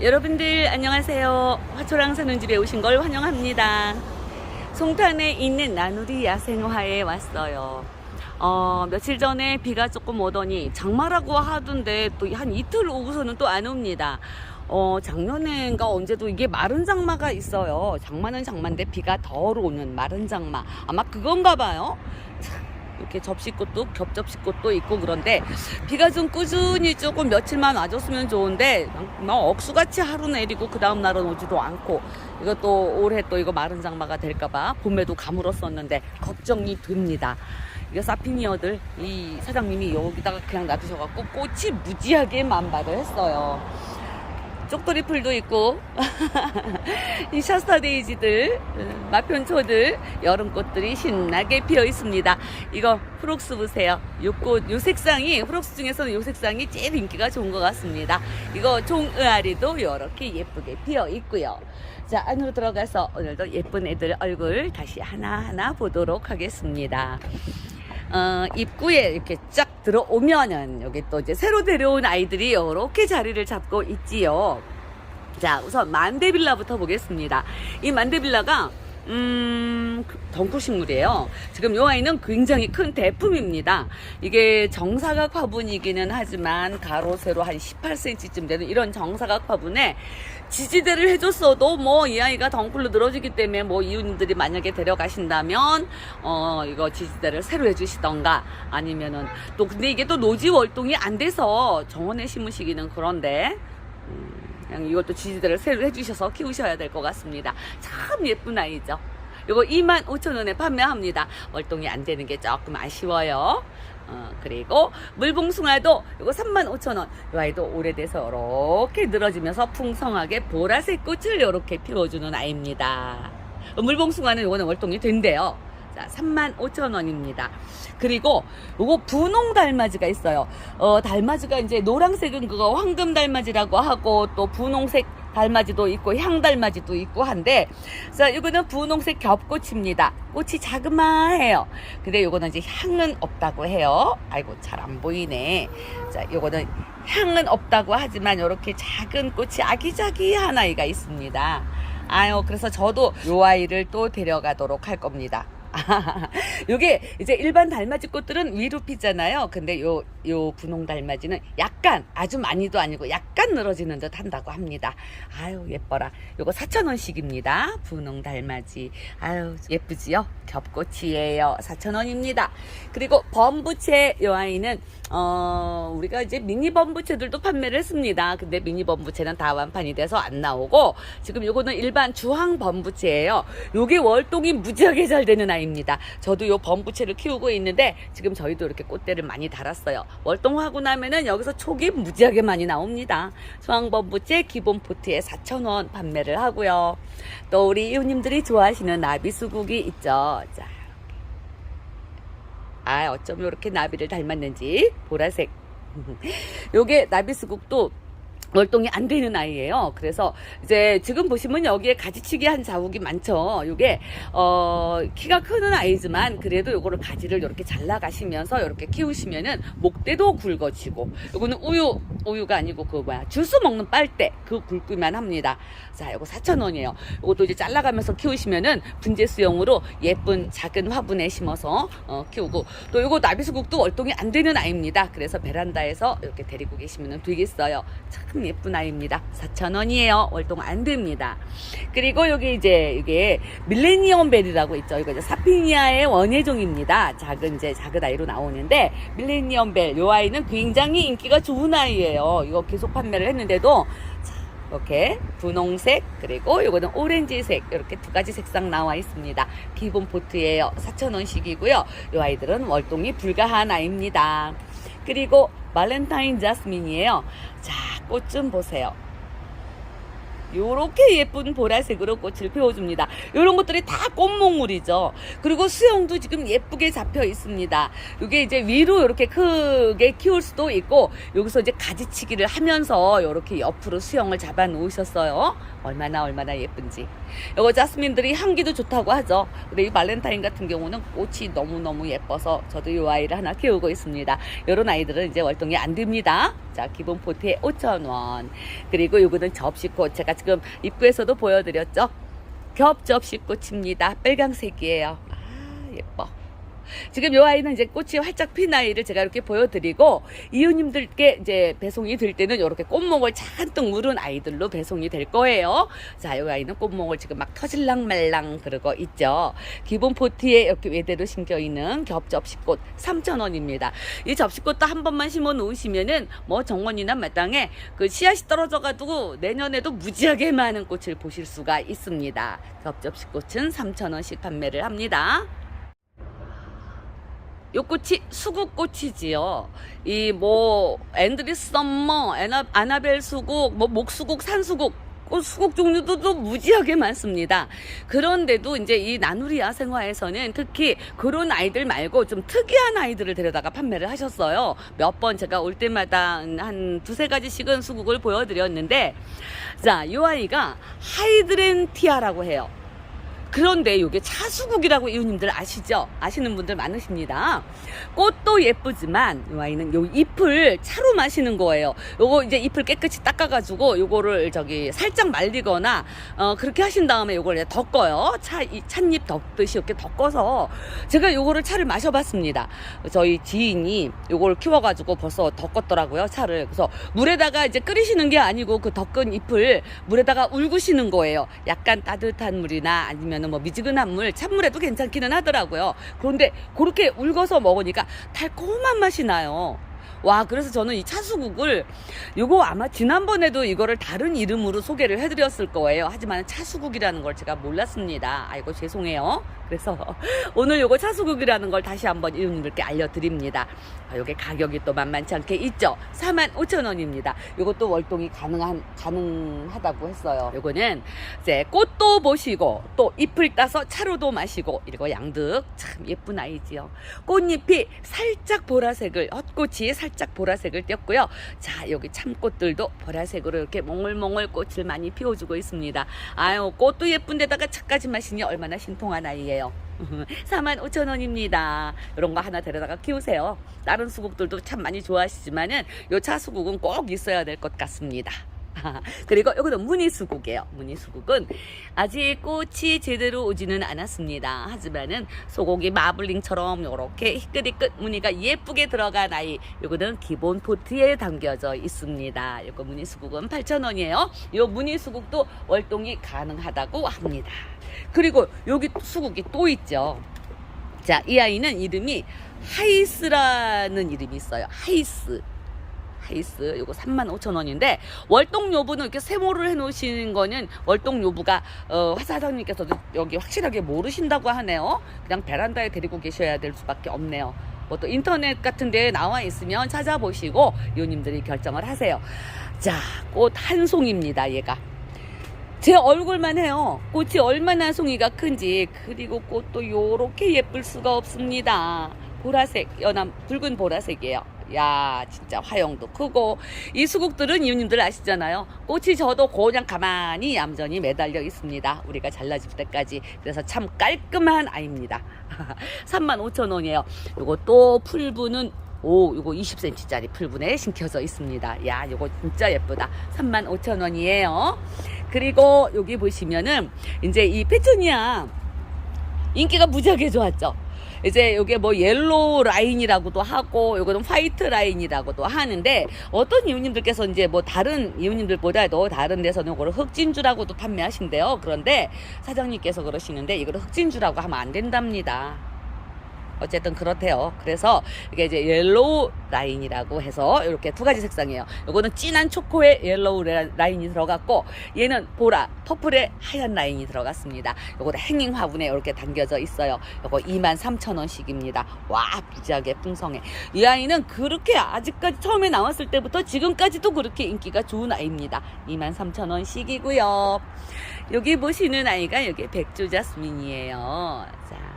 여러분들 안녕하세요. 화초랑 사는 집에 오신 걸 환영합니다. 송탄에 있는 나누리 야생화에 왔어요. 며칠 전에 비가 조금 오더니 장마라고 하던데 또 한 이틀 오고서는 또 안 옵니다. 작년에인가 언제도 이게 마른 장마가 있어요. 장마는 장마인데 비가 덜 오는 마른 장마. 아마 그건가 봐요. 이렇게 접시꽃도 겹접시꽃도 있고 그런데 비가 좀 꾸준히 조금 며칠만 와줬으면 좋은데 막 억수같이 하루 내리고 그 다음 날은 오지도 않고 이것도 올해 또 이거 마른 장마가 될까봐 봄에도 가물었었는데 걱정이 됩니다. 이거 사피니어들 이 사장님이 여기다가 그냥 놔두셔갖고 꽃이 무지하게 만발을 했어요. 쪽돌이 풀도 있고 이 샤스타데이지들, 마편초들, 여름꽃들이 신나게 피어 있습니다. 이거 프록스 보세요. 요 꽃, 요 색상이 프록스 중에서는 요 색상이 제일 인기가 좋은 것 같습니다. 이거 종의아리도 이렇게 예쁘게 피어 있고요. 자, 안으로 들어가서 오늘도 예쁜 애들 얼굴 다시 하나하나 보도록 하겠습니다. 입구에 이렇게 쫙 들어오면은 여기 또 이제 새로 데려온 아이들이 이렇게 자리를 잡고 있지요. 자, 우선 만데빌라부터 보겠습니다. 이 만데빌라가 덩쿨식물이에요. 지금 이 아이는 굉장히 큰 대품입니다. 이게 정사각 화분이기는 하지만 가로 세로 한 18cm쯤 되는 이런 정사각 화분에 지지대를 해줬어도 뭐 이 아이가 덩쿨로 늘어지기 때문에 뭐 이웃들이 만약에 데려가신다면 이거 지지대를 새로 해주시던가 아니면은 또 근데 이게 또 노지 월동이 안 돼서 정원에 심으시기는 그런데 그냥 이것도 지지대를 새로 해주셔서 키우셔야 될 것 같습니다. 참 예쁜 아이죠. 이거 25,000원에 판매합니다. 월동이 안 되는 게 조금 아쉬워요. 그리고 물봉숭아도 이거 35,000원. 이 아이도 오래돼서 이렇게 늘어지면서 풍성하게 보라색 꽃을 이렇게 피워주는 아이입니다. 물봉숭아는 이거는 월동이 된대요. 자, 35,000원입니다. 그리고 요거 분홍 달맞이가 있어요. 달맞이가 이제 노란색은 그거 황금 달맞이라고 하고 또 분홍색 달맞이도 있고 향 달맞이도 있고 한데 자, 이거는 분홍색 겹꽃입니다. 꽃이 자그마해요. 근데 요거는 이제 향은 없다고 해요. 아이고 잘 안 보이네. 자, 요거는 향은 없다고 하지만 이렇게 작은 꽃이 아기자기한 아이가 있습니다. 아유, 그래서 저도 요 아이를 또 데려가도록 할 겁니다. 요게 이제 일반 달맞이 꽃들은 위로 피잖아요. 근데 요 분홍 달맞이는 약간 아주 많이도 아니고 약간 늘어지는 듯 한다고 합니다. 아유 예뻐라. 요거 4,000원씩입니다. 분홍 달맞이. 아유 예쁘지요? 겹꽃이에요. 4,000원입니다. 그리고 범부채 요 아이는 우리가 이제 미니 범부채들도 판매를 했습니다. 근데 미니 범부채는 다 완판이 돼서 안 나오고 지금 요거는 일반 주황 범부채예요. 요게 월동이 무지하게 잘 되는 아이입니다. 저도 요 범부채를 키우고 있는데 지금 저희도 이렇게 꽃대를 많이 달았어요. 월동하고 나면은 여기서 촉이 무지하게 많이 나옵니다. 주황 범부채 기본 포트에 4,000원 판매를 하고요. 또 우리 이웃님들이 좋아하시는 나비수국이 있죠. 자, 어쩜 이렇게 나비를 닮았는지 보라색. 요게 나비수국도 월동이 안 되는 아이예요. 그래서 이제 지금 보시면 여기에 가지치기 한 자욱이 많죠. 요게 키가 크는 아이지만 그래도 요거를 가지를 이렇게 잘라가시면서 이렇게 키우시면은 목대도 굵어지고 요거는 우유가 아니고 그 주스 먹는 빨대 그 굵기만 합니다. 자, 요거 4,000원이에요. 요것도 이제 잘라가면서 키우시면은 분재수용으로 예쁜 작은 화분에 심어서 키우고 또 요거 나비수국도 월동이 안 되는 아이입니다. 그래서 베란다에서 이렇게 데리고 계시면 되겠어요. 참 예쁜 아이입니다. 4,000원이에요. 월동 안 됩니다. 그리고 여기 이제 이게 밀레니엄 벨이라고 있죠. 이거 이제 사피니아의 원예종입니다. 작은 아이로 나오는데 밀레니엄 벨 요 아이는 굉장히 인기가 좋은 아이예요. 이거 계속 판매를 했는데도 이렇게 분홍색 그리고 이거는 오렌지색 이렇게 두 가지 색상 나와 있습니다. 기본 포트예요. 4,000원씩이고요. 이 아이들은 월동이 불가한 아이입니다. 그리고 발렌타인 자스민이에요. 자, 꽃 좀 보세요. 요렇게 예쁜 보라색으로 꽃을 피워줍니다. 요런 것들이 다 꽃몽울이죠. 그리고 수영도 지금 예쁘게 잡혀 있습니다. 이게 이제 위로 이렇게 크게 키울 수도 있고 여기서 이제 가지치기를 하면서 이렇게 옆으로 수영을 잡아 놓으셨어요. 얼마나 예쁜지. 요거 자스민들이 향기도 좋다고 하죠. 근데 이 발렌타인 같은 경우는 꽃이 너무너무 예뻐서 저도 이 아이를 하나 키우고 있습니다. 요런 아이들은 이제 월동이 안 됩니다. 자, 기본 포트에 5,000원. 그리고 요거는 접시꽃. 제가 지금 입구에서도 보여드렸죠. 겹 접시꽃입니다. 빨강색이에요. 아, 예뻐. 지금 요 아이는 이제 꽃이 활짝 핀 아이를 제가 이렇게 보여드리고, 이웃님들께 이제 배송이 될 때는 이렇게 꽃목을 잔뜩 물은 아이들로 배송이 될 거예요. 자, 요 아이는 꽃목을 지금 막 터질랑 말랑 그러고 있죠. 기본 포트에 이렇게 외대로 심겨 있는 겹 접시꽃 3,000원입니다. 이 접시꽃도 한 번만 심어 놓으시면은 뭐 정원이나 마땅에 그 씨앗이 떨어져가지고 내년에도 무지하게 많은 꽃을 보실 수가 있습니다. 겹 접시꽃은 3,000원씩 판매를 합니다. 요 꽃이 수국꽃이지요. 이 뭐 앤드리스 썸머, 아나벨 수국, 뭐 목수국, 산수국, 수국 종류도 또 무지하게 많습니다. 그런데도 이제 이 나누리 야생화에서는 특히 그런 아이들 말고 좀 특이한 아이들을 데려다가 판매를 하셨어요. 몇 번 제가 올 때마다 한 두세 가지씩은 수국을 보여드렸는데, 자, 이 아이가 하이드렌티아라고 해요. 그런데 이게 차수국이라고 이웃님들 아시죠? 아시는 분들 많으십니다. 꽃도 예쁘지만 이 아이는 요 잎을 차로 마시는 거예요. 요거 이제 잎을 깨끗이 닦아가지고 요거를 살짝 말리거나 그렇게 하신 다음에 요걸 이제 덮어요. 찻잎 덮듯이 이렇게 덮어서 제가 요거를 차를 마셔봤습니다. 저희 지인이 요걸 키워가지고 벌써 덮었더라고요, 차를. 그래서 물에다가 이제 끓이시는 게 아니고 그 덮은 잎을 물에다가 울구시는 거예요. 약간 따뜻한 물이나 아니면 뭐 미지근한 물, 찬물에도 괜찮기는 하더라고요. 그런데 그렇게 울궈서 먹으니까 달콤한 맛이 나요. 와, 그래서 저는 이 차수국을 요거 아마 지난번에도 이거를 다른 이름으로 소개를 해드렸을 거예요. 하지만 차수국이라는 걸 제가 몰랐습니다. 아이고, 죄송해요. 그래서 오늘 요거 차수국이라는 걸 다시 한번 이웃님들께 알려드립니다. 요게 가격이 또 만만치 않게 있죠. 45,000원입니다. 요것도 월동이 가능하다고 했어요. 요거는 이제 꽃도 보시고 또 잎을 따서 차로도 마시고, 이거 양득 참 예쁜 아이지요. 꽃잎이 살짝 보라색을, 헛꽃이 살짝 보라색을 띄었고요. 자, 여기 참꽃들도 보라색으로 이렇게 몽글몽글 꽃을 많이 피워주고 있습니다. 아유, 꽃도 예쁜데다가 차까지 마시니 얼마나 신통한 아이예요. 45,000원입니다. 이런 거 하나 데려다가 키우세요. 다른 수국들도 참 많이 좋아하시지만은 요 차수국은 꼭 있어야 될 것 같습니다. 그리고 이거는 무늬수국이에요. 무늬수국은 아직 꽃이 제대로 오지는 않았습니다. 하지만은 소고기 마블링처럼 이렇게 희끗희끗 무늬가 예쁘게 들어간 아이, 이거는 기본 포트에 담겨져 있습니다. 이거 무늬수국은 8,000원이에요. 이 무늬수국도 월동이 가능하다고 합니다. 그리고 여기 수국이 또 있죠. 자, 이 아이는 이름이 하이스라는 이름이 있어요. 하이스, 요거 35,000원인데 월동 여부는 이렇게 세모를 해 놓으시는 거는 월동 여부가 사장님께서도 여기 확실하게 모르신다고 하네요. 그냥 베란다에 데리고 계셔야 될 수밖에 없네요. 뭐 또 인터넷 같은 데에 나와 있으면 찾아보시고 이웃님들이 결정을 하세요. 자, 꽃 한 송입니다. 얘가 제 얼굴만 해요. 꽃이 얼마나 송이가 큰지. 그리고 꽃도 요렇게 예쁠 수가 없습니다. 보라색, 연한 붉은 보라색이에요. 야, 진짜 화형도 크고. 이 수국들은 이웃님들 아시잖아요. 꽃이 져도 그냥 가만히 얌전히 매달려 있습니다. 우리가 잘라줄 때까지. 그래서 참 깔끔한 아이입니다. 35,000원이에요. 요거 또 풀분은 요거 20cm짜리 풀분에 심겨져 있습니다. 야, 요거 진짜 예쁘다. 35,000원이에요. 그리고 여기 보시면은 이제 이 페투니아 인기가 무지하게 좋았죠. 이제 요게 뭐 옐로우 라인이라고도 하고 요거는 화이트 라인이라고도 하는데, 어떤 이웃님들께서 이제 뭐 다른 이웃님들보다도 다른 데서는 요거를 흑진주라고도 판매하신대요. 그런데 사장님께서 그러시는데 이거를 흑진주라고 하면 안 된답니다. 어쨌든 그렇대요. 그래서 이게 이제 옐로우 라인이라고 해서 이렇게 두 가지 색상이에요. 요거는 진한 초코에 옐로우 라인이 들어갔고, 얘는 보라, 퍼플에 하얀 라인이 들어갔습니다. 요거도 행잉 화분에 이렇게 담겨져 있어요. 요거 23,000원씩입니다. 와, 무지하게 풍성해. 이 아이는 그렇게 아직까지 처음에 나왔을 때부터 지금까지도 그렇게 인기가 좋은 아이입니다. 23,000원씩이고요. 여기 보시는 아이가 여기 백조 자스민이에요. 자,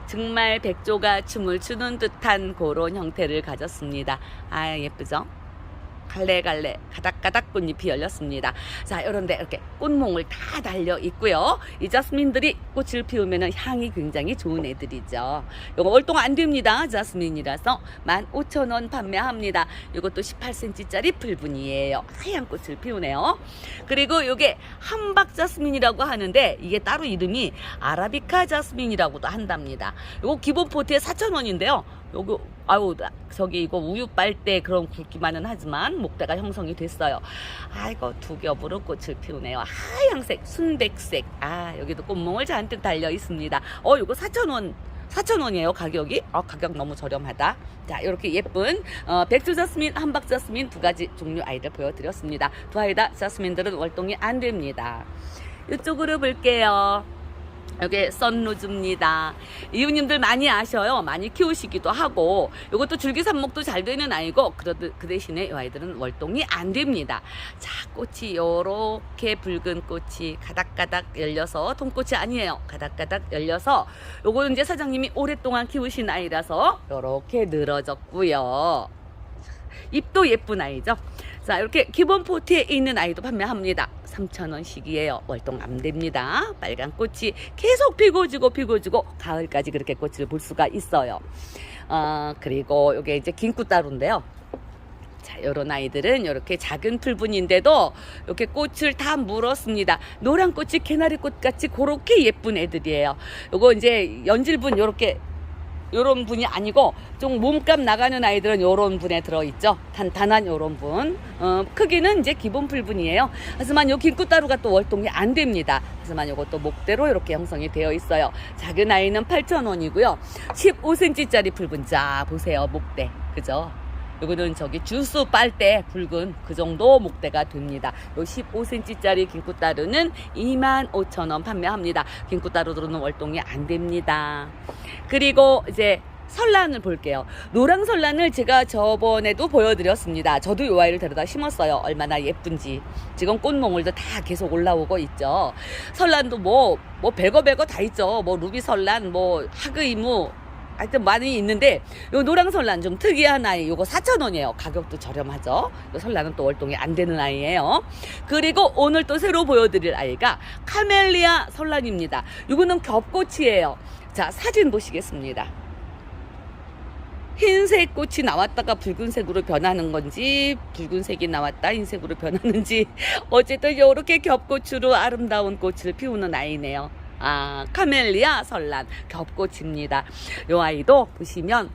정말 백조가 춤을 추는 듯한 그런 형태를 가졌습니다. 아, 예쁘죠? 갈래갈래 가닥가닥 꽃잎이 열렸습니다. 자, 이런데 이렇게 꽃몽을 다 달려 있고요. 이 자스민들이 꽃을 피우면 향이 굉장히 좋은 애들이죠. 요거 월동 안 됩니다. 자스민이라서 15,000원 판매합니다. 요것도 18cm짜리 풀분이에요. 하얀 꽃을 피우네요. 그리고 요게 함박 자스민이라고 하는데 이게 따로 이름이 아라비카 자스민이라고도 한답니다. 요거 기본 포트에 4,000원인데요. 요거 아유 저기 이거 우유 빨 때 그런 굵기만은 하지만 목대가 형성이 됐어요. 아이고 두 겹으로 꽃을 피우네요. 하얀색, 순백색. 아 여기도 꽃몽을 잔뜩 달려 있습니다. 요거 4,000원이에요 가격이. 가격 너무 저렴하다. 자 이렇게 예쁜 백조 자스민, 함박 자스민 두 가지 종류 아이들 보여드렸습니다. 두 아이 다 자스민들은 월동이 안 됩니다. 이쪽으로 볼게요. 여기 썬로즈입니다. 이웃님들 많이 아셔요. 많이 키우시기도 하고 이것도 줄기삽목도 잘 되는 아이고 그 대신에 이 아이들은 월동이 안 됩니다. 자 꽃이 요렇게 붉은 꽃이 가닥가닥 열려서 통꽃이 아니에요. 가닥가닥 열려서 요거는 이제 사장님이 오랫동안 키우신 아이라서 요렇게 늘어졌고요. 잎도 예쁜 아이죠. 자 이렇게 기본 포트에 있는 아이도 판매합니다. 3,000원씩이에요. 월동 안 됩니다. 빨간 꽃이 계속 피고지고 가을까지 그렇게 꽃을 볼 수가 있어요. 그리고 이게 이제 긴꽃다루인데요. 자, 요런 아이들은 이렇게 작은 풀분인데도 이렇게 꽃을 다 물었습니다. 노란 꽃이 개나리꽃 같이 그렇게 예쁜 애들이에요. 요거 이제 연질분 요런 분이 아니고 좀 몸값 나가는 아이들은 요런 분에 들어있죠. 단단한 요런 분. 크기는 이제 기본 풀분이에요. 하지만 요 긴꽃다루가 또 월동이 안 됩니다. 하지만 요것도 목대로 이렇게 형성이 되어 있어요. 작은 아이는 8,000원이고요. 15cm짜리 풀분. 자, 보세요. 목대. 그죠? 요거는 저기 주스 빨 때 붉은 그 정도 목대가 됩니다. 요 15cm짜리 긴꽃다루는 25,000원 판매합니다. 긴꽃다루들은 월동이 안 됩니다. 그리고 이제 설란을 볼게요. 노랑 설란을 제가 저번에도 보여드렸습니다. 저도 이 아이를 데려다 심었어요. 얼마나 예쁜지. 지금 꽃몽울도 다 계속 올라오고 있죠. 설란도 뭐 별거 다 있죠. 뭐 루비 설란, 뭐 하그이무 하여튼 많이 있는데 요 노랑 설란 좀 특이한 아이 요거 4,000원이에요. 가격도 저렴하죠. 요 설란은 또 월동이 안 되는 아이예요. 그리고 오늘 또 새로 보여드릴 아이가 카멜리아 설란입니다. 요거는 겹꽃이에요. 자 사진 보시겠습니다. 흰색 꽃이 나왔다가 붉은색으로 변하는 건지 붉은색이 나왔다 흰색으로 변하는지 어쨌든 요렇게 겹꽃으로 아름다운 꽃을 피우는 아이네요. 카멜리아 설란 겹꽃입니다. 요 아이도 보시면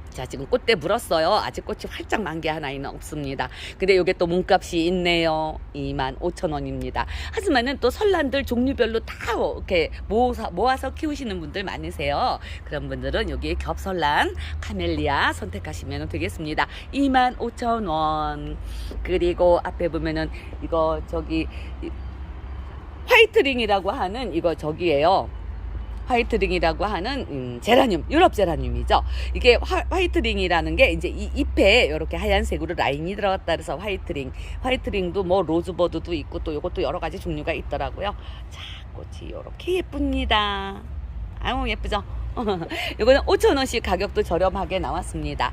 자 지금 꽃대 물었어요. 아직 꽃이 활짝 만개한 아이는 없습니다. 근데 요게 또 몸값이 있네요. 25,000원입니다. 하지만은 또 설란들 종류별로 다 이렇게 모아서 키우시는 분들 많으세요. 그런 분들은 여기 겹설란 카멜리아 선택하시면 되겠습니다. 25,000원. 그리고 앞에 보면은 이거 저기 화이트링이라고 하는 이거 저기예요. 화이트링이라고 하는 제라늄, 유럽 제라늄이죠. 이게 화이트링이라는 게 이제 이 잎에 이렇게 하얀색으로 라인이 들어갔다 그래서 화이트링도 뭐 로즈버드도 있고 또 이것도 여러 가지 종류가 있더라고요. 자, 꽃이 이렇게 예쁩니다. 아유 예쁘죠? 이거는 5,000원씩 가격도 저렴하게 나왔습니다.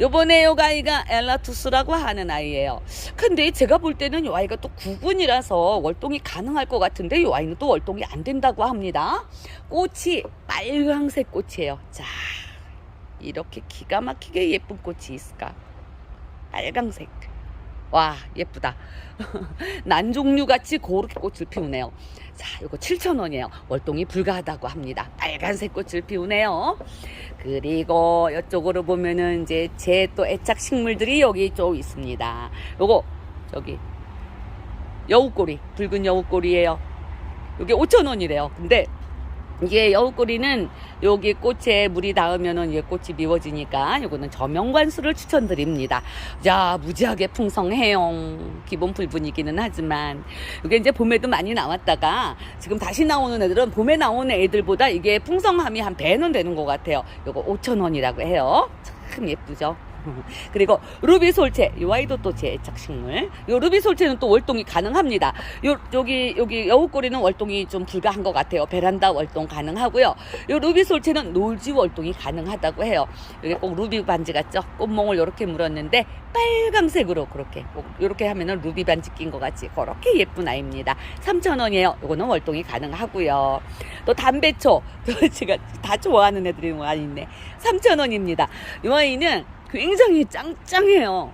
요번에 요 아이가 엘라투스라고 하는 아이예요. 근데 제가 볼 때는 요 아이가 또 구분이라서 월동이 가능할 것 같은데 요 아이는 또 월동이 안 된다고 합니다. 꽃이 빨강색 꽃이에요. 자, 이렇게 기가 막히게 예쁜 꽃이 있을까? 빨강색. 와 예쁘다. 난종류 같이 그렇게 꽃을 피우네요. 자 이거 7,000원이에요. 월동이 불가하다고 합니다. 빨간색 꽃을 피우네요. 그리고 이쪽으로 보면은 이제 제 또 애착 식물들이 여기 좀 있습니다. 요거 저기 여우꼬리, 붉은 여우꼬리예요. 요게 5,000원이래요. 근데 이게 여우꼬리는 여기 꽃에 물이 닿으면은 이게 꽃이 미워지니까 요거는 저명관수를 추천드립니다. 자, 무지하게 풍성해요. 기본 풀분이기는 하지만 이게 이제 봄에도 많이 나왔다가 지금 다시 나오는 애들은 봄에 나오는 애들보다 이게 풍성함이 한 배는 되는 것 같아요. 요거 5,000원이라고 해요. 참 예쁘죠? 그리고 루비 솔채, 이 아이도 또 제 애착 식물. 요 루비 솔채는 또 월동이 가능합니다. 여기 여우꼬리는 월동이 좀 불가한 것 같아요. 베란다 월동 가능하고요. 요 루비 솔채는 노지 월동이 가능하다고 해요. 이게 꼭 루비 반지 같죠? 꽃몽을 이렇게 물었는데 빨강색으로 그렇게 꼭 이렇게 하면은 루비 반지 낀 것 같이 그렇게 예쁜 아이입니다. 3,000원이에요. 요거는 월동이 가능하고요. 또 담배초, 제가 다 좋아하는 애들이 많이 있네. 3,000원입니다. 이 아이는 굉장히 짱짱해요.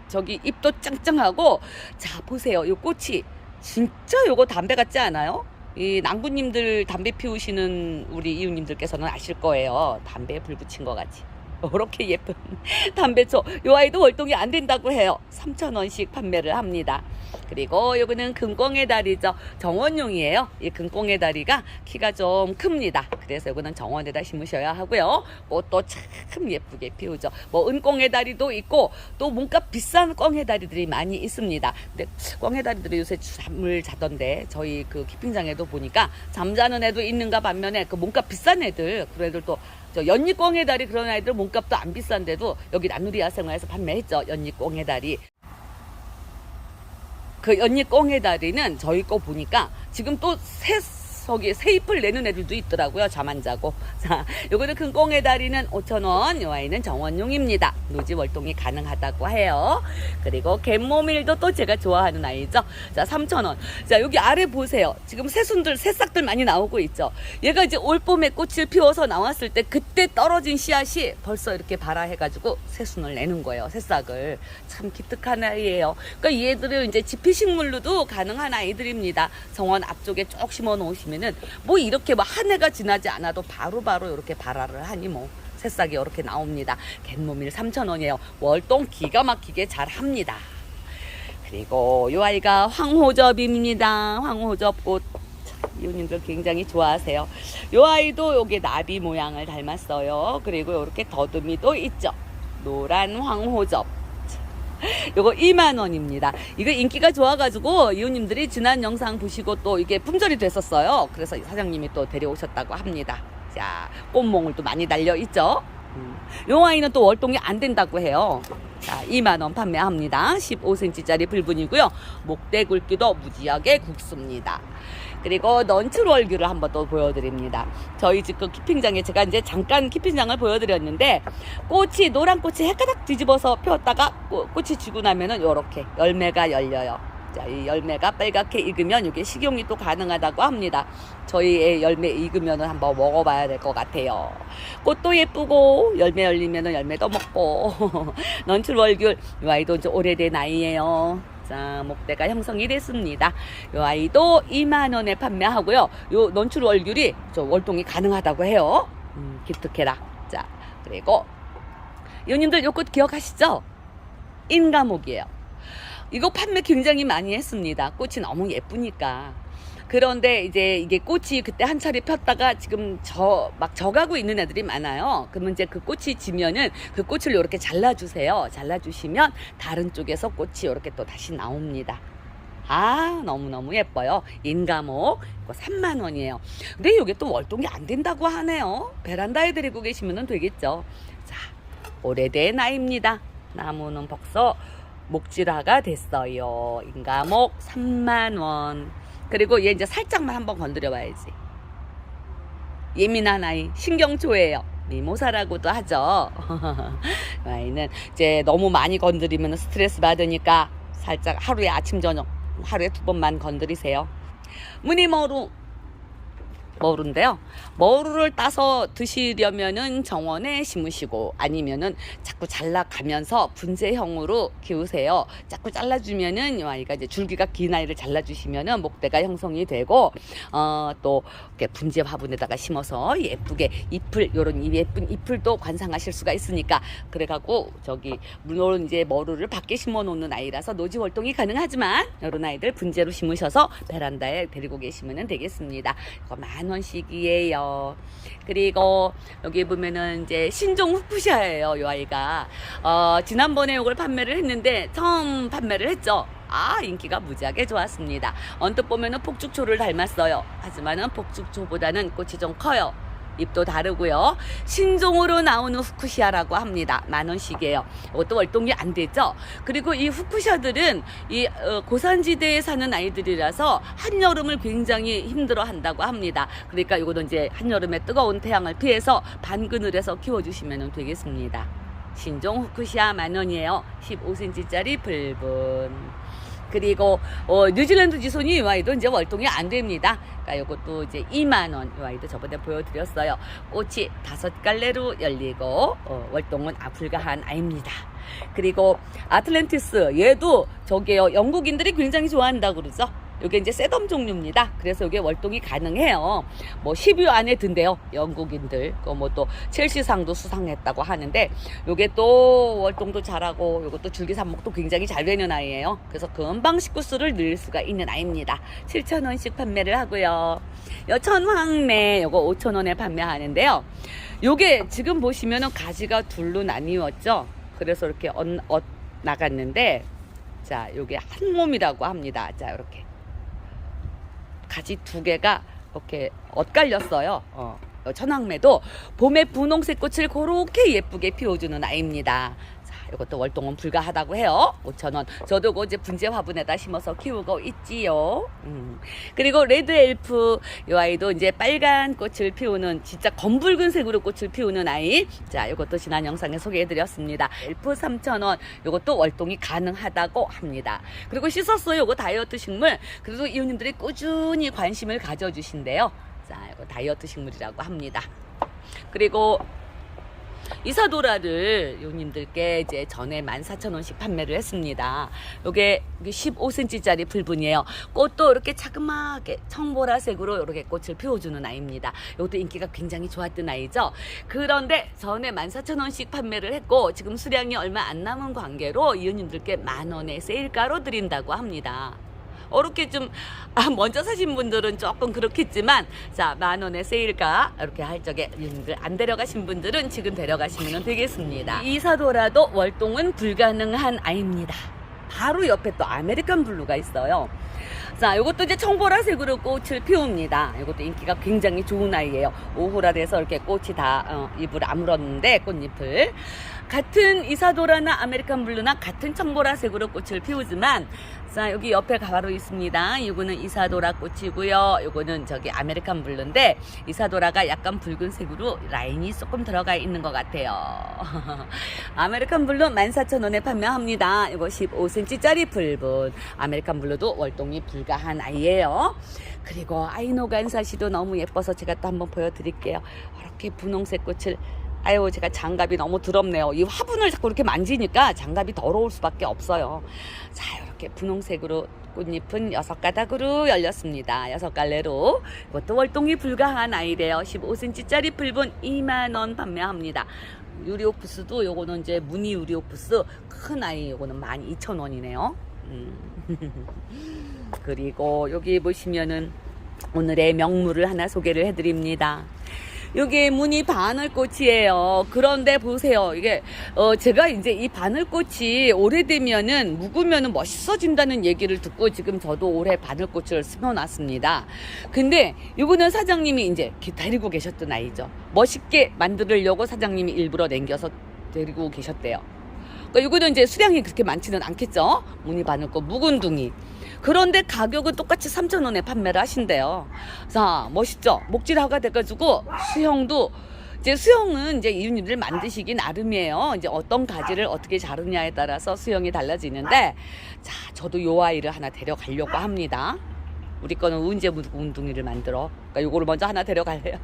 저기 잎도 짱짱하고, 자 보세요. 요 꽃이 진짜 요거 담배 같지 않아요? 이 낭구님들 담배 피우시는 우리 이웃님들께서는 아실 거예요. 담배에 불 붙인 것 같이. 이렇게 예쁜 담배초. 요 아이도 월동이 안 된다고 해요. 3,000원씩 판매를 합니다. 그리고 요거는 금꽁의 다리죠. 정원용이에요. 이 금꽁의 다리가 키가 좀 큽니다. 그래서 요거는 정원에다 심으셔야 하고요. 꽃도 참 예쁘게 피우죠. 뭐 은꽁의 다리도 있고 또 몸값 비싼 꽁의 다리들이 많이 있습니다. 근데 꽁의 다리들이 요새 잠을 자던데 저희 그 키핑장에도 보니까 잠자는 애도 있는가 반면에 그 몸값 비싼 애들 그런 애들도 연잎꽁의 다리 그런 아이들 몸값도 안 비싼데도 여기 나누리 야생화에서 판매했죠. 연잎꽁의 다리. 그 연잎꽁의 다리는 저희 거 보니까 지금 또 새 잎을 내는 애들도 있더라고요. 잠 안 자고. 자, 요거는 큰 꽁의 다리는 5,000원. 요 아이는 정원용입니다. 노지 월동이 가능하다고 해요. 그리고 갯모밀도 또 제가 좋아하는 아이죠. 자, 3,000원. 자, 여기 아래 보세요. 지금 새싹들 많이 나오고 있죠. 얘가 이제 올봄에 꽃을 피워서 나왔을 때 그때 떨어진 씨앗이 벌써 이렇게 발아해가지고 새순을 내는 거예요. 새싹을. 참 기특한 아이예요. 그러니까 얘들은 이제 지피식물로도 가능한 아이들입니다. 정원 앞쪽에 쭉 심어 놓으시면 뭐 이렇게 뭐 한 해가 지나지 않아도 바로바로 이렇게 발화를 하니 뭐 새싹이 이렇게 나옵니다. 갯모밀 3,000원이에요. 월동 기가 막히게 잘 합니다. 그리고 이 아이가 황호접입니다. 황호접꽃 이웃님들 굉장히 좋아하세요. 이 아이도 여기 나비 모양을 닮았어요. 그리고 이렇게 더듬이도 있죠. 노란 황호접. 요거 2만원입니다. 이거 인기가 좋아가지고 이웃님들이 지난 영상 보시고 또 이게 품절이 됐었어요. 그래서 사장님이 또 데려오셨다고 합니다. 자, 꽃몽을 또 많이 달려있죠. 요 아이는 또 월동이 안 된다고 해요. 자, 2만원 판매합니다. 15cm짜리 불분이고요. 목대 굵기도 무지하게 굵습니다. 그리고 넌출월규를 한번 또 보여드립니다. 저희 집 그 키핑장에 제가 이제 잠깐 키핑장을 보여드렸는데 노란 꽃이 헷가닥 뒤집어서 피웠다가 꽃이 지고 나면은 요렇게 열매가 열려요. 자, 이 열매가 빨갛게 익으면 이게 식용이 또 가능하다고 합니다. 저희의 열매 익으면은 한번 먹어봐야 될 것 같아요. 꽃도 예쁘고 열매 열리면은 열매도 먹고 넌출월귤 이 아이도 이제 오래된 아이예요. 자, 목대가 형성이 됐습니다. 이 아이도 2만원에 판매하고요. 요 넌출월귤이 저 월동이 가능하다고 해요. 기특해라. 자, 그리고 이웃님들 요 꽃 기억하시죠? 인가목이에요. 이거 판매 굉장히 많이 했습니다. 꽃이 너무 예쁘니까. 그런데 이제 이게 꽃이 그때 한 차례 폈다가 지금 막 져가고 있는 애들이 많아요. 그러면 이제 그 꽃이 지면은 그 꽃을 이렇게 잘라주세요. 잘라주시면 다른 쪽에서 꽃이 이렇게 또 다시 나옵니다. 아, 너무너무 예뻐요. 인가목. 이거 3만원이에요. 근데 이게 또 월동이 안 된다고 하네요. 베란다에 데리고 계시면 되겠죠. 자, 오래된 아이입니다. 나무는 벌써 목질화가 됐어요. 인가목 3만원. 그리고 얘 이제 살짝만 한번 건드려 봐야지. 예민한 아이, 신경초예요. 미모사라고도 하죠. 아이는 이제 너무 많이 건드리면 스트레스 받으니까 살짝 하루에 아침 저녁 하루에 2번만 건드리세요. 무늬머루 머루인데요. 머루를 따서 드시려면은 정원에 심으시고 아니면은 자꾸 잘라가면서 분재형으로 키우세요. 자꾸 잘라주면은 이 아이가 이제 줄기가 긴 아이를 잘라주시면은 목대가 형성이 되고 또 이렇게 분재 화분에다가 심어서 예쁘게 잎을 요런 예쁜 잎을도 관상하실 수가 있으니까 그래갖고 물론 이제 머루를 밖에 심어 놓는 아이라서 노지 활동이 가능하지만 이런 아이들 분재로 심으셔서 베란다에 데리고 계시면 되겠습니다. 이거 10,000원씩이에요. 그리고 여기 보면은 이제 신종 후푸시아예요. 이 아이가 지난번에 이걸 판매를 했는데 처음 판매를 했죠. 인기가 무지하게 좋았습니다. 언뜻 보면은 폭죽초를 닮았어요. 하지만은 폭죽초보다는 꽃이 좀 커요. 잎도 다르고요. 신종으로 나오는 후쿠시아라고 합니다. 10,000원씩이에요. 이것도 월동이 안 되죠. 그리고 이 후쿠시아들은 이 고산지대에 사는 아이들이라서 한여름을 굉장히 힘들어 한다고 합니다. 그러니까 이거는 이제 한여름에 뜨거운 태양을 피해서 반그늘에서 키워주시면 되겠습니다. 신종 후쿠시아 10,000원이에요. 15cm짜리 붉은. 그리고 뉴질랜드 지손이 이 아이도 이제 월동이 안 됩니다. 그러니까 이것도 이제 20,000원. 이 아이도 저번에 보여드렸어요. 꽃이 5갈래로 열리고 월동은 불가한 아이입니다. 그리고 아틀란티스, 얘도 저게요, 영국인들이 굉장히 좋아한다고 그러죠. 이게 이제 셋덤 종류입니다. 그래서 이게 월동이 가능해요. 뭐 10위 안에 든대요, 영국인들. 뭐 또 첼시상도 수상했다고 하는데, 요게 또 월동도 잘하고 요것도 줄기삽목도 굉장히 잘 되는 아이예요. 그래서 금방 식구수를 늘릴 수가 있는 아이입니다. 7,000원씩 판매를 하고요. 여천황매 요거 5,000원에 판매하는데요. 요게 지금 보시면은 가지가 둘로 나뉘었죠. 그래서 이렇게 나갔는데, 자, 요게 한 몸이라고 합니다. 자, 이렇게 가지 2개가 이렇게 엇갈렸어요. 천황매도 봄에 분홍색 꽃을 그렇게 예쁘게 피워주는 아이입니다. 자, 이것도 월동은 불가하다고 해요. 5,000원. 저도 이거 이제 분재 화분에다 심어서 키우고 있지요. 그리고 레드 엘프, 이 아이도 이제 빨간 꽃을 피우는, 진짜 검붉은색으로 꽃을 피우는 아이. 자, 이것도 지난 영상에 소개해드렸습니다. 엘프 3,000원. 이것도 월동이 가능하다고 합니다. 그리고 시서스요, 이거 다이어트 식물. 그래도 이웃님들이 꾸준히 관심을 가져주신대요. 자, 이거 다이어트 식물이라고 합니다. 그리고 이사도라를 요님들께 이제 전에 14,000원씩 판매를 했습니다. 요게 15cm짜리 불분이에요. 꽃도 이렇게 자그마하게 청보라색으로 이렇게 꽃을 피워주는 아이입니다. 이것도 인기가 굉장히 좋았던 아이죠. 그런데 전에 14,000원씩 판매를 했고, 지금 수량이 얼마 안 남은 관계로 이웃님들께 10,000원에 세일가로 드린다고 합니다. 이렇게 좀 먼저 사신 분들은 조금 그렇겠지만, 자, 10,000원에 세일가 이렇게 할 적에 안 데려가신 분들은 지금 데려가시면 되겠습니다. 이사도라도 월동은 불가능한 아이입니다. 바로 옆에 또 아메리칸 블루가 있어요. 자, 이것도 이제 청보라색으로 꽃을 피웁니다. 이것도 인기가 굉장히 좋은 아이예요. 오호라 돼서 이렇게 꽃이 다 잎을 아물었는데, 꽃잎을 같은 이사도라나 아메리칸 블루나 같은 청보라색으로 꽃을 피우지만, 자, 여기 옆에 바로 있습니다. 이거는 이사도라 꽃이고요. 이거는 저기 아메리칸 블루인데, 이사도라가 약간 붉은색으로 라인이 조금 들어가 있는 것 같아요. 아메리칸 블루 14,000원에 판매합니다. 이거 15cm짜리 붉은 아메리칸 블루도 월동이 불가한 아이예요. 그리고 아이노간사시도 너무 예뻐서 제가 또 한번 보여드릴게요. 이렇게 분홍색 꽃을, 아유, 제가 장갑이 너무 더럽네요. 이 화분을 자꾸 이렇게 만지니까 장갑이 더러울 수밖에 없어요. 자, 이렇게 분홍색으로 꽃잎은 6가닥으로 열렸습니다. 6갈래로. 이것도 월동이 불가한 아이래요. 15cm짜리 붉은 20,000원 판매합니다. 유리오프스도 요거는 이제 무늬 유리오프스 큰 아이, 요거는 12,000원이네요. 그리고 여기 보시면은 오늘의 명물을 하나 소개를 해드립니다. 이게 무늬 바늘꽃이에요. 그런데 보세요. 이게 제가 이제 이 바늘꽃이 오래되면은 묵으면은 멋있어진다는 얘기를 듣고 지금 저도 올해 바늘꽃을 심어놨습니다. 근데 이거는 사장님이 이제 기다리고 계셨던 아이죠. 멋있게 만들려고 사장님이 일부러 남겨서 데리고 계셨대요. 그러니까 이거는 이제 수량이 그렇게 많지는 않겠죠. 무늬 바늘꽃 묵은둥이. 그런데 가격은 똑같이 3,000원에 판매를 하신대요. 자, 멋있죠? 목질화가 돼가지고 수형도, 이제 수형은 이제 이웃님들 만드시기 나름이에요. 이제 어떤 가지를 어떻게 자르냐에 따라서 수형이 달라지는데, 자, 저도 요 아이를 하나 데려가려고 합니다. 우리 거는 운제 묵은둥이를 만들어. 그러니까 요거를 먼저 하나 데려갈래요.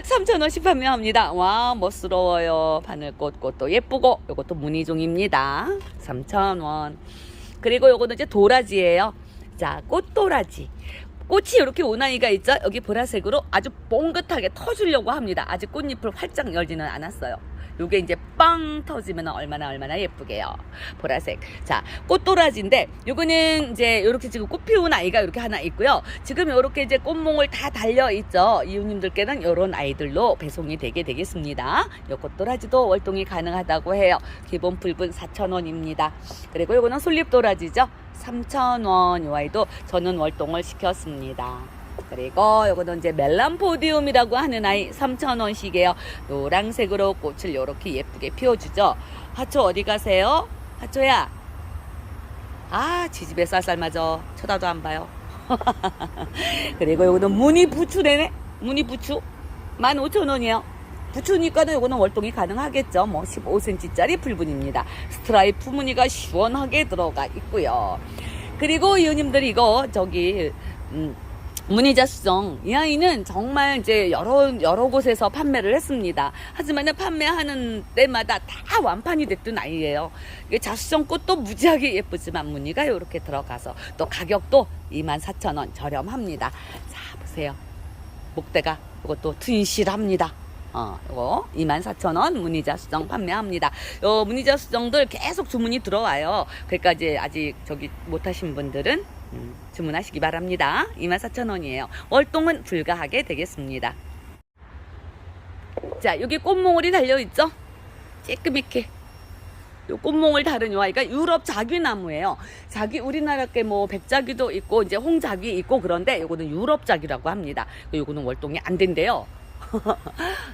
3,000원씩 판매합니다. 와, 멋스러워요. 바늘꽃, 꽃도 예쁘고, 요것도 무늬종입니다. 3,000원. 그리고 요거는 이제 도라지예요. 자, 꽃도라지. 꽃이 이렇게 온 아이가 있죠? 여기 보라색으로 아주 뽕긋하게 터주려고 합니다. 아직 꽃잎을 활짝 열지는 않았어요. 요게 이제 빵 터지면 얼마나 예쁘게요. 보라색. 자, 꽃도라지인데, 요거는 이제 요렇게 지금 꽃 피운 아이가 이렇게 하나 있고요. 지금 요렇게 이제 꽃몽을 다 달려있죠. 이웃님들께는 요런 아이들로 배송이 되게 되겠습니다. 요 꽃도라지도 월동이 가능하다고 해요. 기본 풀분 4,000원입니다. 그리고 요거는 솔잎도라지죠. 3,000원. 요 아이도 저는 월동을 시켰습니다. 그리고 요거는 이제 멜란포디움이라고 하는 아이 3,000원씩이에요. 노란색으로 꽃을 이렇게 예쁘게 피워주죠. 하초 어디 가세요? 하초야. 아, 지집에 쌀쌀 맞아. 쳐다도 안 봐요. 그리고 요거는 무늬 부추래네. 무늬 부추 15,000원이에요. 부추니까는 요거는 월동이 가능하겠죠. 뭐 15cm짜리 풀분입니다. 스트라이프 무늬가 시원하게 들어가 있고요. 그리고 이웃님들 이거 저기 무늬자 수정 이 아이는 정말 이제 여러 곳에서 판매를 했습니다. 하지만은 판매하는 때마다 다 완판이 됐던 아이예요. 이게 자수정 꽃도 무지하게 예쁘지만 무늬가 이렇게 들어가서 또 가격도 24,000원 저렴합니다. 자 보세요. 목대가 이것도 튼실합니다. 이거 24,000원 무늬자 수정 판매합니다. 요 무늬자 수정들 계속 주문이 들어와요. 그러니까 이제 아직 저기 못하신 분들은 주문하시기 바랍니다. 24,000원이에요. 월동은 불가하게 되겠습니다. 자, 여기 꽃몽울이 달려있죠? 쬐끄맣게. 요 꽃몽울 다른 요 아이가 유럽 자귀나무예요. 자귀 우리나라 게 뭐 백자귀도 있고 이제 홍자귀 있고 그런데 요거는 유럽 자귀라고 합니다. 요거는 월동이 안 된대요.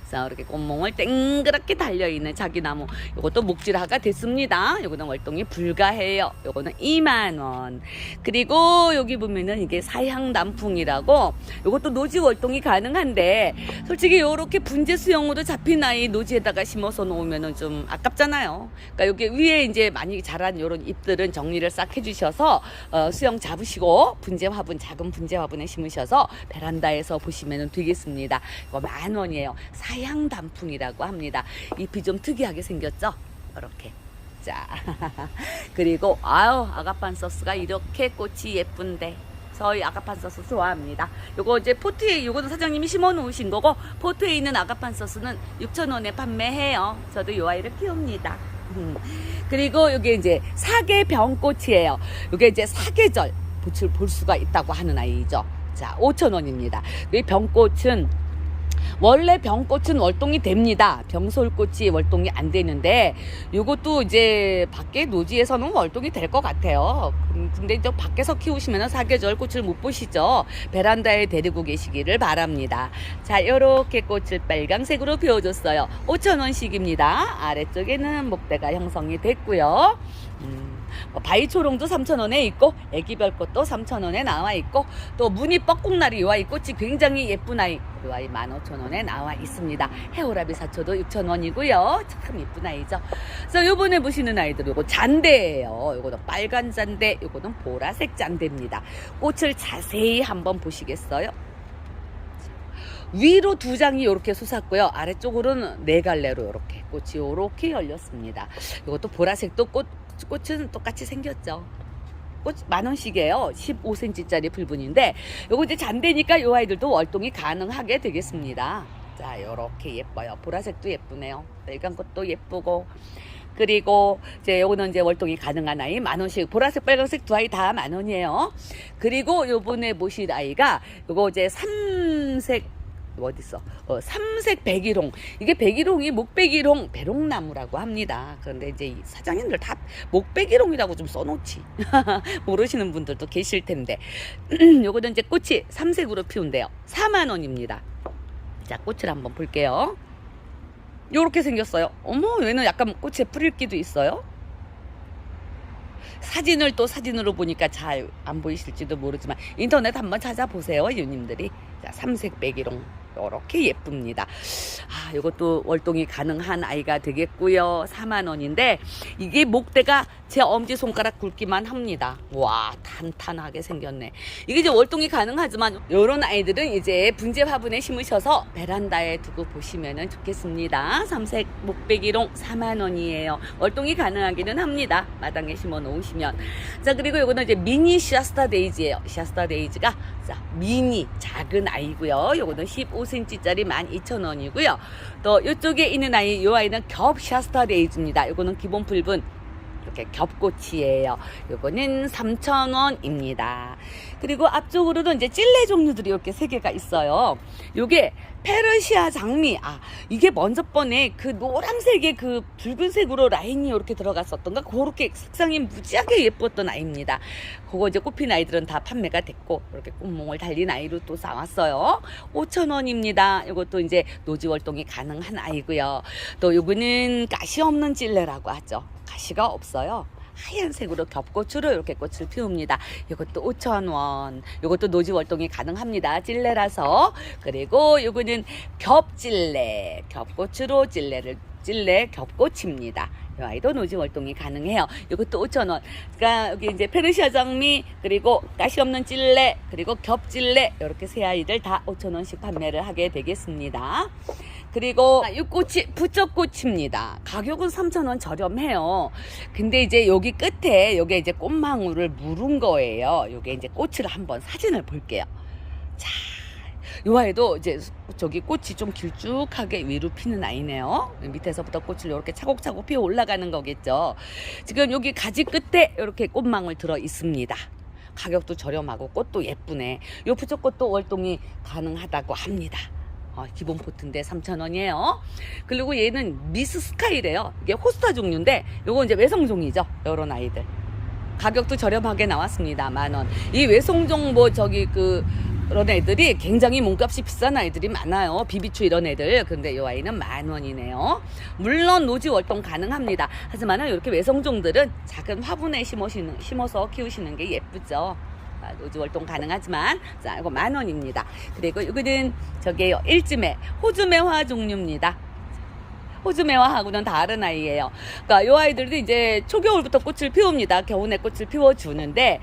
자, 이렇게 꽃몽을 땡그랗게 달려있는 자기나무 요것도 목질화가 됐습니다. 요거는 월동이 불가해요. 요거는 2만원. 그리고 여기 보면은 이게 사향단풍이라고 요것도 노지 월동이 가능한데 솔직히 요렇게 분재 수영으로 잡힌 아이 노지에다가 심어서 놓으면은 좀 아깝잖아요. 그러니까 여기 위에 이제 많이 자란 요런 잎들은 정리를 싹 해주셔서 수영 잡으시고 분재 화분 작은 분재 화분에 심으셔서 베란다에서 보시면은 되겠습니다. 이거 10,000원이에요. 사향단풍이라고 합니다. 잎이 좀 특이하게 생겼죠? 이렇게. 자, 그리고 아가판서스가 이렇게 꽃이 예쁜데 저희 아가판서스 좋아합니다. 요거 이제 포트에 요거는 사장님이 심어 놓으신 거고 포트에 있는 아가판서스는 6,000원에 판매해요. 저도 요 아이를 키웁니다. 그리고 요게 이제 사계병꽃이에요. 요게 이제 사계절 볼 수가 있다고 하는 아이죠. 자, 5,000원입니다. 이 병꽃은 원래 병꽃은 월동이 됩니다. 병솔꽃이 월동이 안 되는데 요것도 이제 밖에 노지에서는 월동이 될 것 같아요. 근데 이제 밖에서 키우시면 사계절 꽃을 못 보시죠. 베란다에 데리고 계시기를 바랍니다. 자, 요렇게 꽃을 빨강색으로 피워줬어요. 5,000원씩입니다. 아래쪽에는 목대가 형성이 됐고요. 바위초롱도 3,000원에 있고 애기별꽃도 3,000원에 나와 있고 또 무늬 뻐꾹나리 요 아이 꽃이 굉장히 예쁜 아이 요 아이 15,000원에 나와 있습니다. 해오라비 사초도 6,000원이고요. 참 예쁜 아이죠. 그래서 요번에 보시는 아이들 요거 잔대예요. 요거는 빨간 잔대 요거는 보라색 잔대입니다. 꽃을 자세히 한번 보시겠어요? 위로 두 장이 이렇게 솟았고요. 아래쪽으로는 네 갈래로 이렇게 꽃이 이렇게 열렸습니다. 이것도 보라색도 꽃은 똑같이 생겼죠. 꽃 10,000원씩이에요. 15cm짜리 풀분인데 요거 이제 잔대니까 요 아이들도 월동이 가능하게 되겠습니다. 자, 요렇게 예뻐요. 보라색도 예쁘네요. 빨간 것도 예쁘고 그리고 이제 요거는 이제 월동이 가능한 아이 10,000원씩 보라색 빨간색 두 아이 다 10,000원이에요. 그리고 요번에 보실 아이가 요거 이제 삼색 어딨어? 삼색 백일홍. 이게 백일홍이 목백일홍 배롱나무라고 합니다. 그런데 이제 사장님들 다 목백일홍이라고 좀 써놓지. 모르시는 분들도 계실 텐데. 요거는 이제 꽃이 삼색으로 피운대요. 40,000원입니다. 자, 꽃을 한번 볼게요. 요렇게 생겼어요. 어머, 얘는 약간 꽃에 뿌릴기도 있어요. 사진을 또 사진으로 보니까 잘 안 보이실지도 모르지만 인터넷 한번 찾아보세요, 유님들이. 자, 삼색 백일홍 이렇게 예쁩니다. 아, 이것도 월동이 가능한 아이가 되겠고요. 40,000원인데 이게 목대가 제 엄지손가락 굵기만 합니다. 와, 탄탄하게 생겼네. 이게 이제 월동이 가능하지만 이런 아이들은 이제 분재 화분에 심으셔서 베란다에 두고 보시면 좋겠습니다. 삼색 목백일홍 40,000원이에요. 월동이 가능하기는 합니다. 마당에 심어 놓으시면. 자, 그리고 이거는 이제 미니 시아스타 데이지예요. 시아스타 데이지가 자, 미니 작은 아이고요. 요거는 15cm짜리 12,000원이고요. 또 이쪽에 있는 아이, 요 아이는 겹 시아스타 데이지입니다. 요거는 기본 풀분 이렇게 겹꽃이에요. 요거는 3,000원입니다. 그리고 앞쪽으로는 이제 찔레 종류들이 이렇게 3개가 있어요. 요게 페르시아 장미. 이게 먼저 번에 그 노란색에 그 붉은색으로 라인이 이렇게 들어갔었던가, 그렇게 색상이 무지하게 예뻤던 아이입니다. 그거 이제 꽃핀 아이들은 다 판매가 됐고, 이렇게 꽃몽을 달린 아이로 또 나왔어요. 5,000원입니다. 이것도 이제 노지 월동이 가능한 아이고요. 또 요거는 가시 없는 찔레라고 하죠. 가시가 없어요. 하얀색으로 겹꽃으로 이렇게 꽃을 피웁니다. 이것도 5,000원. 이것도 노지 월동이 가능합니다. 찔레라서. 그리고 이거는 겹찔레. 겹꽃으로 찔레 겹꽃입니다. 이 아이도 노지 월동이 가능해요. 이것도 5,000원. 그러니까 여기 이제 페르시아 장미, 그리고 가시 없는 찔레, 그리고 겹찔레, 이렇게 3아이들 다 5,000원씩 판매를 하게 되겠습니다. 그리고 이 꽃이 부쩍꽃입니다. 가격은 3,000원 저렴해요. 근데 이제 여기 끝에 요게 이제 꽃망울을 물은 거예요. 요게 이제 꽃을 한번 사진을 볼게요. 자, 이 아이도 이제 저기 꽃이 좀 길쭉하게 위로 피는 아이네요. 밑에서부터 꽃을 이렇게 차곡차곡 피어 올라가는 거겠죠. 지금 여기 가지 끝에 이렇게 꽃망울 들어 있습니다. 가격도 저렴하고 꽃도 예쁘네. 요 부쩍꽃도 월동이 가능하다고 합니다. 기본 포트인데 3,000원이에요. 그리고 얘는 미스 스카이래요. 이게 호스타 종류인데 요거 이제 외성종이죠. 요런 아이들. 가격도 저렴하게 나왔습니다. 10,000원. 이 외성종 그런 애들이 굉장히 몸값이 비싼 아이들이 많아요. 비비추 이런 애들. 근데 이 아이는 10,000원이네요. 물론 노지 월동 가능합니다. 하지만 이렇게 외성종들은 작은 화분에 심어서 키우시는 게 예쁘죠. 노지 월동 가능하지만, 자, 이거 10,000원입니다. 그리고 이거는 저기요, 일지매, 호주매화 종류입니다. 호주매화하고는 다른 아이예요. 그러니까 이 아이들도 이제 초겨울부터 꽃을 피웁니다. 겨우내 꽃을 피워주는데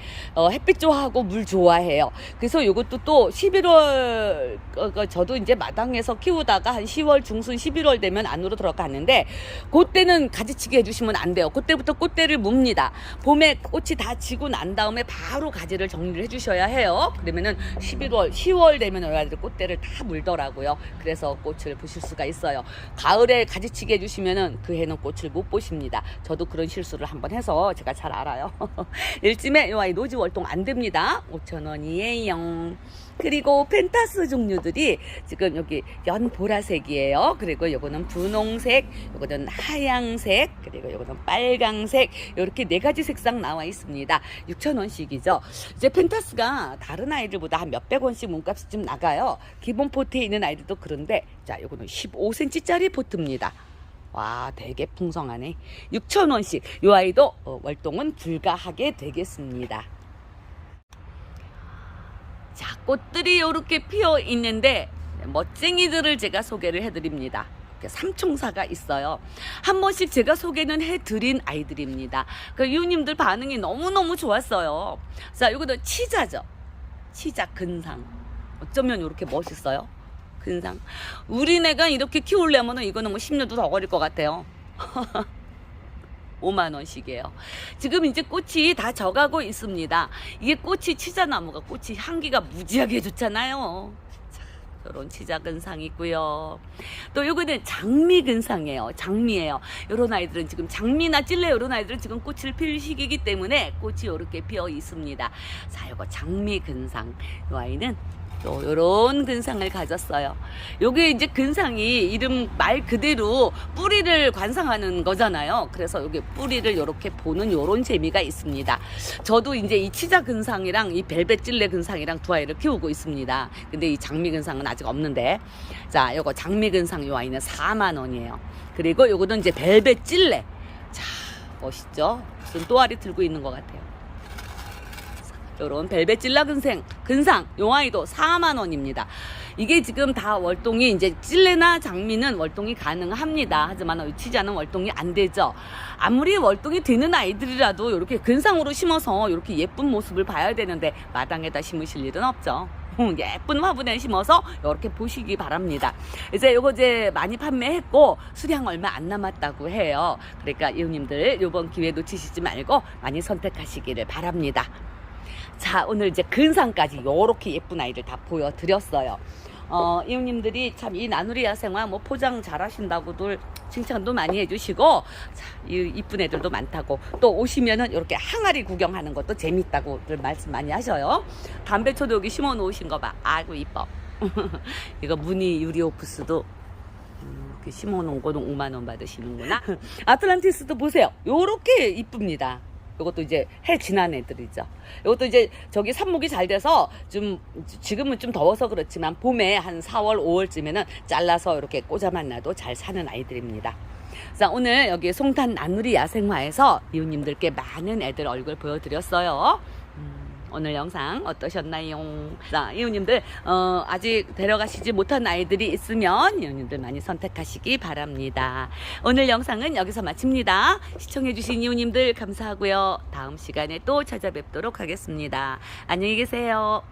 햇빛 좋아하고 물 좋아해요. 그래서 이것도 또 11월 저도 이제 마당에서 키우다가 한 10월 중순 11월 되면 안으로 들어가는데, 그때는 가지치기 해주시면 안 돼요. 그때부터 꽃대를 뭅니다. 봄에 꽃이 다 지고 난 다음에 바로 가지를 정리를 해주셔야 해요. 그러면은 11월 10월 되면 이 아이들 꽃대를 다 물더라고요. 그래서 꽃을 보실 수가 있어요. 가을에 가지치기 해주시면은 그 해는 꽃을 못 보십니다. 저도 그런 실수를 한번 해서 제가 잘 알아요. 일찜에 이 아이 노지 월동 안 됩니다. 5,000원이에요. 그리고 펜타스 종류들이 지금 여기 연 보라색이에요. 그리고 요거는 분홍색, 요거는 하양색, 그리고 요거는 빨강색, 이렇게 4가지 색상 나와 있습니다. 6,000원씩이죠. 이제 펜타스가 다른 아이들보다 한 몇백 원씩 몸값이 좀 나가요. 기본 포트에 있는 아이들도 그런데, 자, 요거는 15cm짜리 포트입니다. 와, 되게 풍성하네. 6,000원씩. 이 아이도 월동은 불가하게 되겠습니다. 자, 꽃들이 이렇게 피어 있는데 멋쟁이들을 제가 소개를 해드립니다. 삼총사가 있어요. 한 번씩 제가 소개는 해드린 아이들입니다. 그 유님들 반응이 너무너무 좋았어요. 자, 이거는 치자죠. 치자 근상. 어쩌면 이렇게 멋있어요. 근상. 우리네가 이렇게 키우려면 이거는 뭐 10년도 더 걸릴 것 같아요. 50,000원씩이에요. 지금 이제 꽃이 다 져가고 있습니다. 이게 꽃이 치자나무가 꽃이 향기가 무지하게 좋잖아요. 자, 이런 치자근상 있고요. 또 요거는 장미근상이에요. 장미예요. 요런 아이들은 지금 장미나 찔레 요런 아이들은 지금 꽃을 필 시기이기 때문에 꽃이 이렇게 피어 있습니다. 자, 요거 장미근상. 요 아이는 또 요런 근상을 가졌어요. 요게 이제 근상이 이름 말 그대로 뿌리를 관상하는 거잖아요. 그래서 요게 뿌리를 요렇게 보는 요런 재미가 있습니다. 저도 이제 이 치자 근상이랑 이 벨벳 찔레 근상이랑 2아이를 키우고 있습니다. 근데 이 장미 근상은 아직 없는데, 자, 요거 장미 근상 요 아이는 40,000원이에요. 그리고 요거는 이제 벨벳 찔레. 자, 멋있죠? 무슨 또아리 들고 있는 것 같아요. 요런 벨벳 찔라 근상 요 아이도 40,000원입니다. 이게 지금 다 월동이 이제 찔레나 장미는 월동이 가능합니다. 하지만 치자는 월동이 안 되죠. 아무리 월동이 되는 아이들이라도 이렇게 근상으로 심어서 이렇게 예쁜 모습을 봐야 되는데 마당에다 심으실 일은 없죠. 예쁜 화분에 심어서 이렇게 보시기 바랍니다. 이제 요거 이제 많이 판매했고 수량 얼마 안 남았다고 해요. 그러니까 이웃님들 요번 기회 놓치시지 말고 많이 선택하시기를 바랍니다. 자, 오늘 이제 근상까지 요렇게 예쁜 아이들 다 보여드렸어요. 이웃님들이 참 이 나누리 야생화 뭐 포장 잘하신다고들 칭찬도 많이 해주시고, 자, 이쁜 애들도 많다고, 또 오시면은 이렇게 항아리 구경하는 것도 재밌다고들 말씀 많이 하셔요. 담배초도 여기 심어 놓으신 거 봐. 아이고 이뻐. 이거 무늬 유리오프스도 이렇게 심어 놓은 거는 5만 원 받으시는구나. 아틀란티스도 보세요. 요렇게 이쁩니다. 이것도 이제 해 지난 애들이죠. 이것도 이제 저기 삽목이 잘 돼서 좀 지금은 좀 더워서 그렇지만 봄에 한 4월, 5월쯤에는 잘라서 이렇게 꽂아만 놔도 잘 사는 아이들입니다. 자, 오늘 여기 송탄 나누리 야생화에서 이웃님들께 많은 애들 얼굴 보여드렸어요. 오늘 영상 어떠셨나요? 자, 이웃님들 아직 데려가시지 못한 아이들이 있으면 이웃님들 많이 선택하시기 바랍니다. 오늘 영상은 여기서 마칩니다. 시청해주신 이웃님들 감사하고요. 다음 시간에 또 찾아뵙도록 하겠습니다. 안녕히 계세요.